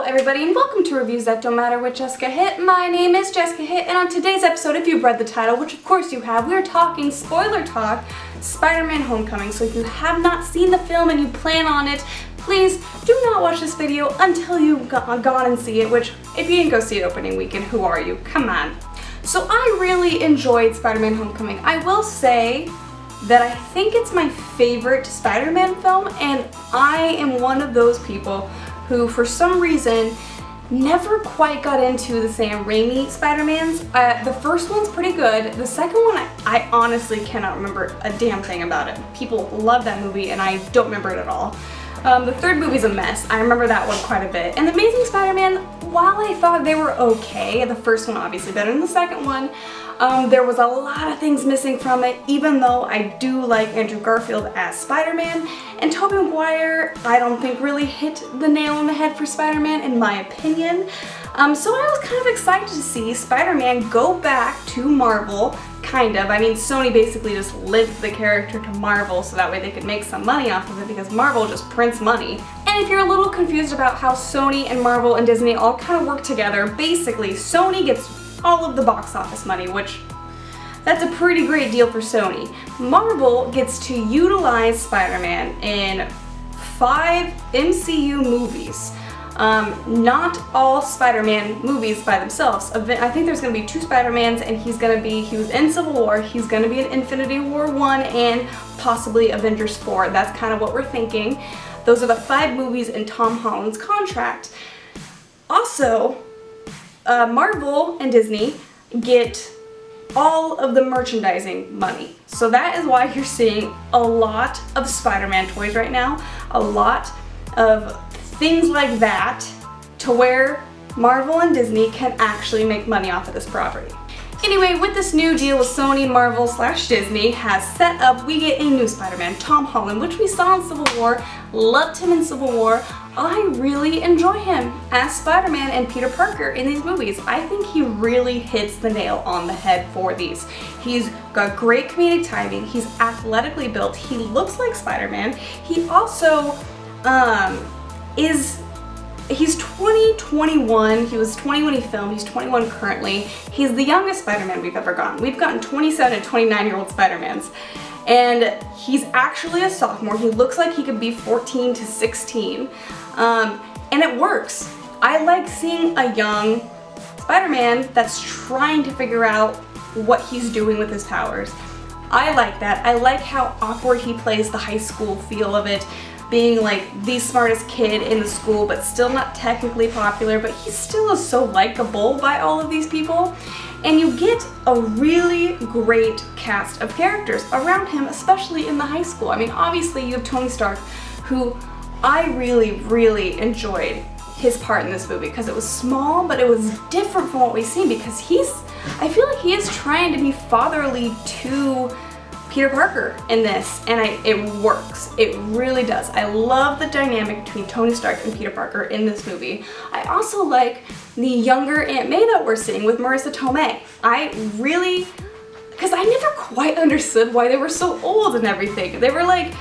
everybody, and welcome to Reviews That Don't Matter with Jessica Hitt. My name is Jessica Hitt, and on today's episode, if you've read the title, which of course you have, we're talking spoiler talk, Spider-Man Homecoming. So if you have not seen the film and you plan on it, please do not watch this video until you've gone and see it, which if you didn't go see it opening weekend, who are you? Come on. So I really enjoyed Spider-Man Homecoming. I will say that I think it's my favorite Spider-Man film, and I am one of those people who, for some reason, never quite got into the Sam Raimi Spider-Mans. The first one's pretty good. The second one, I honestly cannot remember a damn thing about it. People love that movie, and I don't remember it at all. The third movie's a mess. I remember that one quite a bit. And The Amazing Spider-Man, while I thought they were okay, the first one obviously better than the second one, there was a lot of things missing from it, even though I do like Andrew Garfield as Spider-Man. And Tobey Maguire, I don't think really hit the nail on the head for Spider-Man, in my opinion. So I was kind of excited to see Spider-Man go back to Marvel, kind of. I mean, Sony basically just linked the character to Marvel so that way they could make some money off of it, because Marvel just prints money. And if you're a little confused about how Sony and Marvel and Disney all kind of work together, basically Sony gets all of the box office money, which that's a pretty great deal for Sony. Marvel gets to utilize Spider-Man in 5 MCU movies. Not all Spider-Man movies by themselves. I think there's going to be 2 Spider-Mans, and he was in Civil War, he's going to be in Infinity War 1, and possibly Avengers 4. That's kind of what we're thinking. Those are the 5 movies in Tom Holland's contract. Also, Marvel and Disney get all of the merchandising money. So that is why you're seeing a lot of Spider-Man toys right now, a lot of things like that, to where Marvel and Disney can actually make money off of this property. Anyway, with this new deal with Sony, Marvel / Disney has set up, we get a new Spider-Man, Tom Holland, which we saw in Civil War, loved him in Civil War. I really enjoy him as Spider-Man and Peter Parker in these movies. I think he really hits the nail on the head for these. He's got great comedic timing, he's athletically built, he looks like Spider-Man. He also he's 21, he was 20 when he filmed, he's 21 currently. He's the youngest Spider-Man we've ever gotten. We've gotten 27 and 29-year-old Spider-Mans. And he's actually a sophomore. He looks like he could be 14 to 16. And it works. I like seeing a young Spider-Man that's trying to figure out what he's doing with his powers. I like that. I like how awkward he plays the high school feel of it, being like the smartest kid in the school, but still not technically popular, but he still is so likable by all of these people. And you get a really great cast of characters around him, especially in the high school. I mean, obviously you have Tony Stark, who I really enjoyed his part in this movie, because it was small, but it was different from what we've seen, because I feel like he is trying to be fatherly to Peter Parker in this, and it works. It really does. I love the dynamic between Tony Stark and Peter Parker in this movie. I also like the younger Aunt May that we're seeing with Marissa Tomei. Because I never quite understood why they were so old and everything. They were like,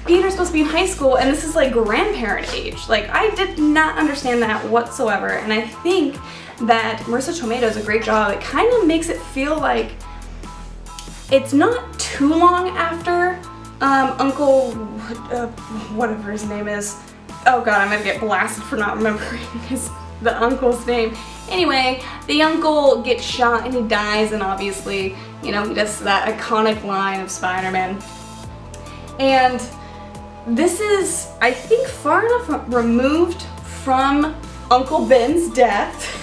Peter's supposed to be in high school, and this is like grandparent age. Like, I did not understand that whatsoever, and I think that Marissa Tomei does a great job. It kind of makes it feel like it's not too long after Uncle, whatever his name is. Oh god, I'm gonna get blasted for not remembering the uncle's name. Anyway, the uncle gets shot and he dies, and obviously, you know, he does that iconic line of Spider-Man. And this is, I think, far enough removed from Uncle Ben's death.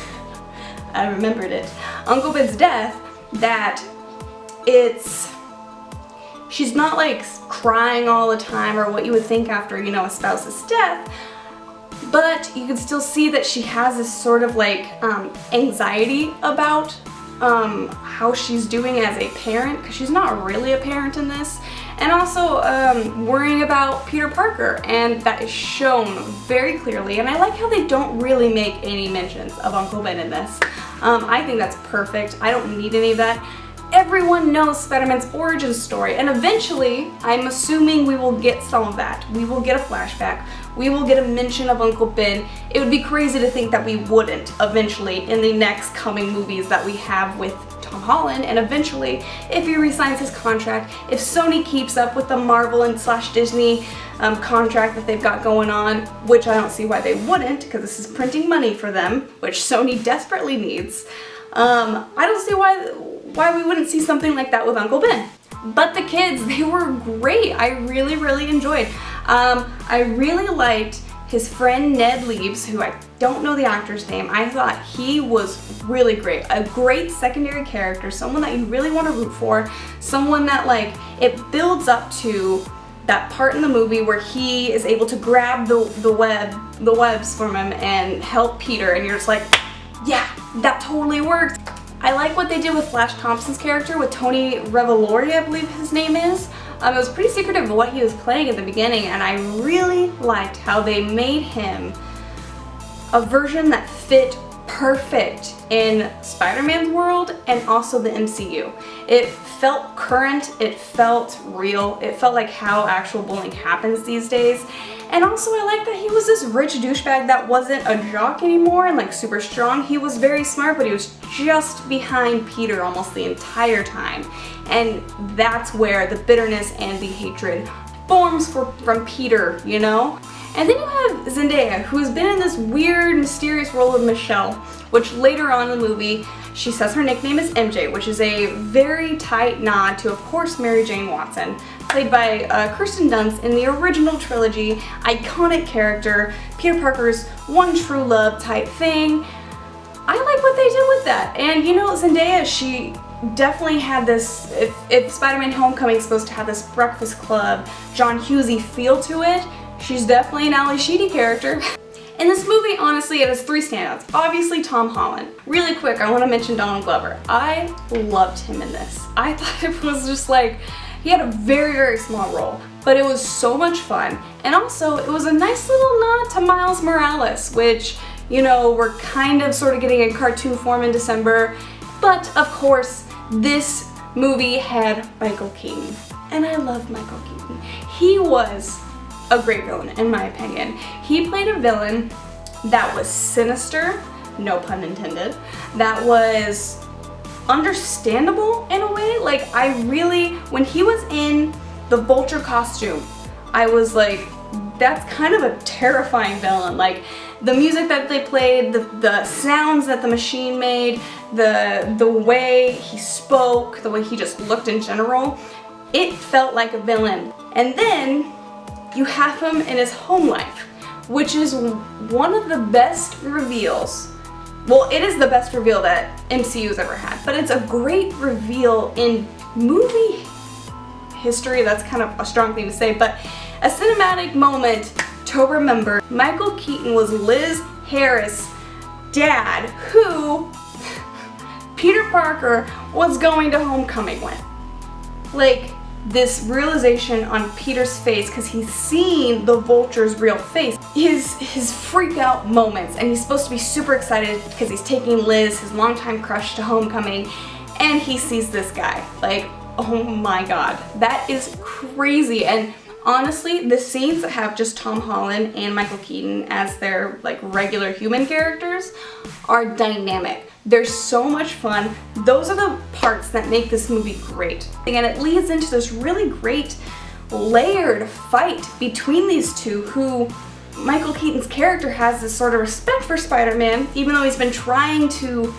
I remembered it. Uncle Ben's death, that she's not like crying all the time, or what you would think after, you know, a spouse's death, but you can still see that she has this sort of like anxiety about how she's doing as a parent, because she's not really a parent in this, and also worrying about Peter Parker, and that is shown very clearly. And I like how they don't really make any mentions of Uncle Ben in this. I think that's perfect. I don't need any of that. everyone knows Spider-Man's origin story, and eventually, I'm assuming we will get some of that. We will get a flashback. We will get a mention of Uncle Ben. It would be crazy to think that we wouldn't eventually in the next coming movies that we have with Tom Holland, and eventually, if he resigns his contract, if Sony keeps up with the Marvel and / Disney contract that they've got going on, which I don't see why they wouldn't, because this is printing money for them, which Sony desperately needs. I don't see why we wouldn't see something like that with Uncle Ben. But the kids, they were great. I really, really enjoyed. I really liked his friend Ned Leeds, who I don't know the actor's name. I thought he was really great. A great secondary character, someone that you really want to root for, someone that, like, it builds up to that part in the movie where he is able to grab the webs from him and help Peter, and you're just like, yeah, that totally works. I like what they did with Flash Thompson's character, with Tony Revolori, I believe his name is. It was pretty secretive of what he was playing at the beginning, and I really liked how they made him a version that fit perfect in Spider-Man's world and also the MCU. It felt current, it felt real, it felt like how actual bullying happens these days. And also I like that he was this rich douchebag that wasn't a jock anymore and like super strong. He was very smart, but he was just behind Peter almost the entire time. And that's where the bitterness and the hatred forms from Peter, you know? And then you have Zendaya, who's been in this weird, mysterious role of Michelle, which later on in the movie, she says her nickname is MJ, which is a very tight nod to, of course, Mary Jane Watson, played by Kirsten Dunst in the original trilogy, iconic character, Peter Parker's one true love type thing. I like what they did with that. And you know, Zendaya, she definitely had this, if Spider-Man Homecoming is supposed to have this Breakfast Club, John Hughesy feel to it, she's definitely an Ally Sheedy character. In this movie, honestly, it has three standouts. Obviously, Tom Holland. Really quick, I want to mention Donald Glover. I loved him in this. I thought it was just like, he had a very, very small role, but it was so much fun. And also, it was a nice little nod to Miles Morales, which, you know, we're kind of sort of getting in cartoon form in December. But, of course, this movie had Michael Keaton. And I love Michael Keaton. He was a great villain, in my opinion. He played a villain that was sinister, no pun intended, that was understandable in a way. Like, I really, when he was in the Vulture costume, I was like, that's kind of a terrifying villain. Like, the music that they played, the sounds that the machine made, the way he spoke, the way he just looked in general, it felt like a villain. And then you have him in his home life, which is one of the best reveals. Well, it is the best reveal that MCU's ever had, but it's a great reveal in movie history. That's kind of a strong thing to say, but a cinematic moment to remember. Michael Keaton was Liz Harris' dad, who Peter Parker was going to Homecoming with. Like, this realization on Peter's face, because he's seen the Vulture's real face, his freak out moments, and he's supposed to be super excited because he's taking Liz, his longtime crush, to Homecoming, and he sees this guy. Like, oh my god, that is crazy. And honestly, the scenes that have just Tom Holland and Michael Keaton as their like regular human characters are dynamic. They're so much fun. Those are the parts that make this movie great. And it leads into this really great layered fight between these two, who Michael Keaton's character has this sort of respect for Spider-Man, even though he's been trying to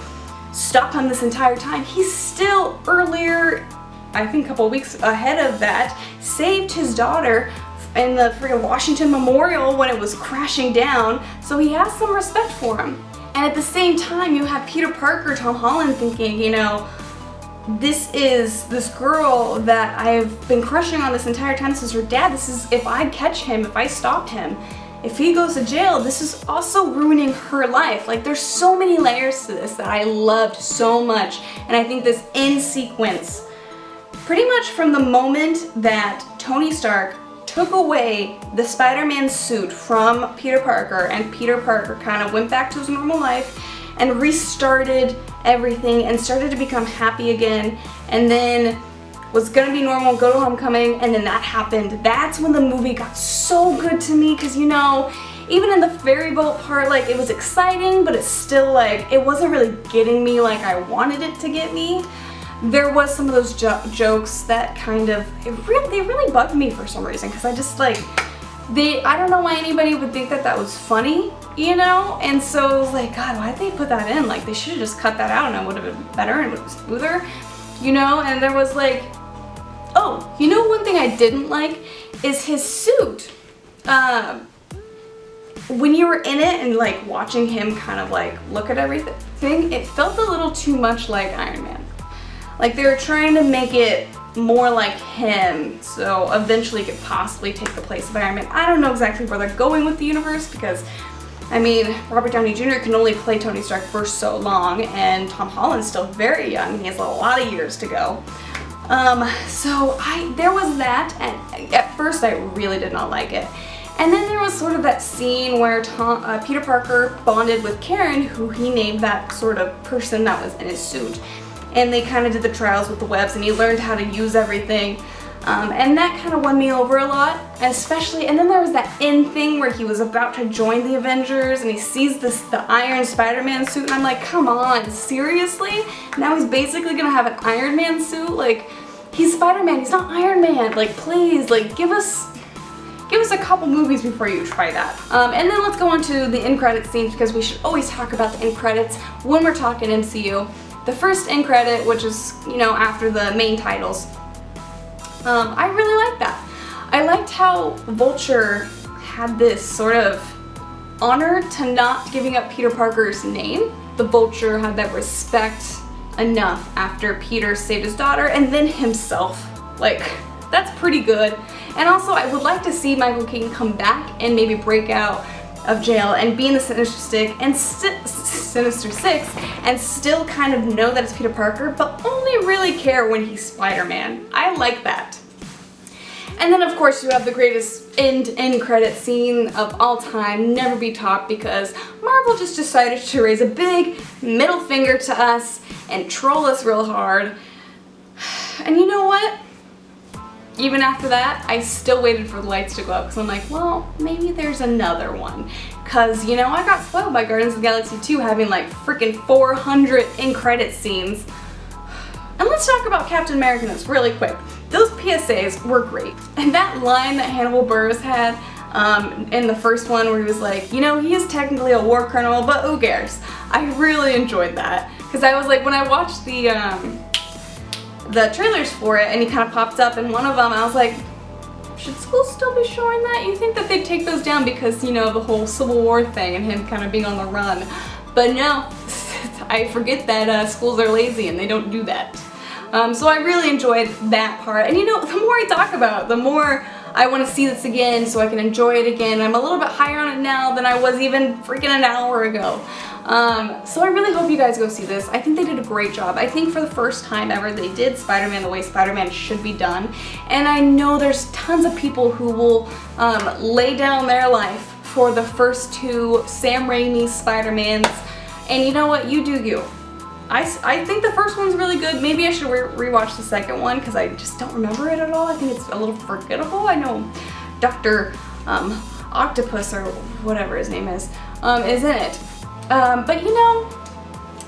stop him this entire time. He's still earlier, I think a couple weeks ahead of that, saved his daughter in the freaking Washington Memorial when it was crashing down, so he has some respect for him. And at the same time, you have Peter Parker, Tom Holland, thinking, you know, this is this girl that I've been crushing on this entire time since her dad. This is, if I catch him, if I stop him, if he goes to jail, this is also ruining her life. Like, there's so many layers to this that I loved so much. And I think this end sequence, pretty much from the moment that Tony Stark took away the Spider-Man suit from Peter Parker, and Peter Parker kind of went back to his normal life, and restarted everything and started to become happy again, and then was gonna be normal, go to homecoming, and then that happened. That's when the movie got so good to me, because you know, even in the ferry boat part, like, it was exciting, but it's still like, it wasn't really getting me like I wanted it to get me. There was some of those jokes that kind of, they really bugged me for some reason, because I just like, I don't know why anybody would think that that was funny, you know? And so it was like, God, why'd they put that in? Like, they should have just cut that out and it would have been better and it would have been smoother, you know? And there was like, oh, you know, one thing I didn't like is his suit. When you were in it and like watching him kind of like look at everything, it felt a little too much like Iron Man. Like they were trying to make it more like him, so eventually it could possibly take the place of Iron Man. I don't know exactly where they're going with the universe, because I mean, Robert Downey Jr. can only play Tony Stark for so long, and Tom Holland's still very young. He has a lot of years to go. So there was that, and at first I really did not like it. And then there was sort of that scene where Peter Parker bonded with Karen, who he named that sort of person that was in his suit. And they kind of did the trials with the webs, and he learned how to use everything. And that kind of won me over a lot, especially, and then there was that end thing where he was about to join the Avengers and he sees the Iron Spider-Man suit, and I'm like, come on, seriously? Now he's basically gonna have an Iron Man suit? Like, he's Spider-Man, he's not Iron Man. Like, please, like, give us a couple movies before you try that. And then let's go on to the end credit scenes, because we should always talk about the end credits when we're talking MCU. The first end credit, which is, you know, after the main titles, I really liked that. I liked how Vulture had this sort of honor to not giving up Peter Parker's name. The Vulture had that respect enough after Peter saved his daughter and then himself. Like, that's pretty good. And also, I would like to see Michael Keaton come back and maybe break out of jail and be in the Sinister Six and still kind of know that it's Peter Parker, but only really care when he's Spider-Man. I like that. And then of course you have the greatest end credit scene of all time, never be topped, because Marvel just decided to raise a big middle finger to us and troll us real hard. And you know what? Even after that, I still waited for the lights to go up, because I'm like, well, maybe there's another one. Because, you know, I got spoiled by Guardians of the Galaxy 2 having like freaking 400 end credit scenes. And let's talk about Captain America really quick. Those PSAs were great. And that line that Hannibal Buress had in the first one where he was like, you know, he is technically a war criminal, but who cares? I really enjoyed that. Because I was like, when I watched the trailers for it and he kind of popped up in one of them, I was like, should schools still be showing that? You think that they'd take those down because, you know, the whole Civil War thing and him kind of being on the run. But no, I forget that schools are lazy and they don't do that. So I really enjoyed that part. And you know, the more I talk about it, the more I want to see this again so I can enjoy it again. I'm a little bit higher on it now than I was even freaking an hour ago. So I really hope you guys go see this. I think they did a great job. I think for the first time ever they did Spider-Man the way Spider-Man should be done. And I know there's tons of people who will lay down their life for the first two Sam Raimi Spider-Mans. And you know what? You do you. I think the first one's really good. Maybe I should rewatch the second one because I just don't remember it at all. I think it's a little forgettable. I know Dr. Octopus or whatever his name is in it. But you know,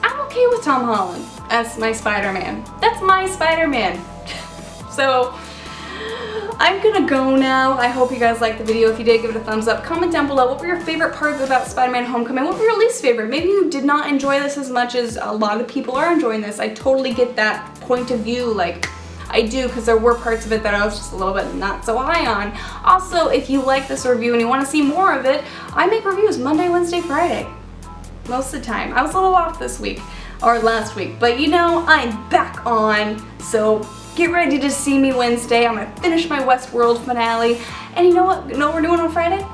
I'm okay with Tom Holland as my Spider-Man. That's my Spider-Man. So I'm gonna go now. I hope you guys liked the video. If you did, give it a thumbs up. Comment down below what were your favorite parts about Spider-Man Homecoming. What were your least favorite? Maybe you did not enjoy this as much as a lot of people are enjoying this. I totally get that point of view. Like, I do, because there were parts of it that I was just a little bit not so high on. Also, if you like this review and you want to see more of it, I make reviews Monday, Wednesday, Friday. Most of the time. I was a little off this week, or last week, but you know, I'm back on, so get ready to see me Wednesday. I'm gonna finish my Westworld finale, and you know what? You know what we're doing on Friday?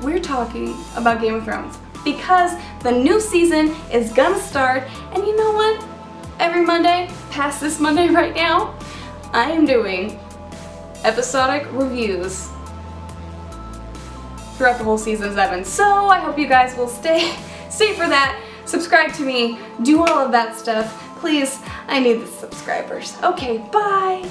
We're talking about Game of Thrones, because the new season is gonna start, and you know what? Every Monday, past this Monday right now, I am doing episodic reviews throughout the whole season 7. So I hope you guys will stay for that. subscribe to me, do all of that stuff. Please, I need the subscribers. Okay, bye.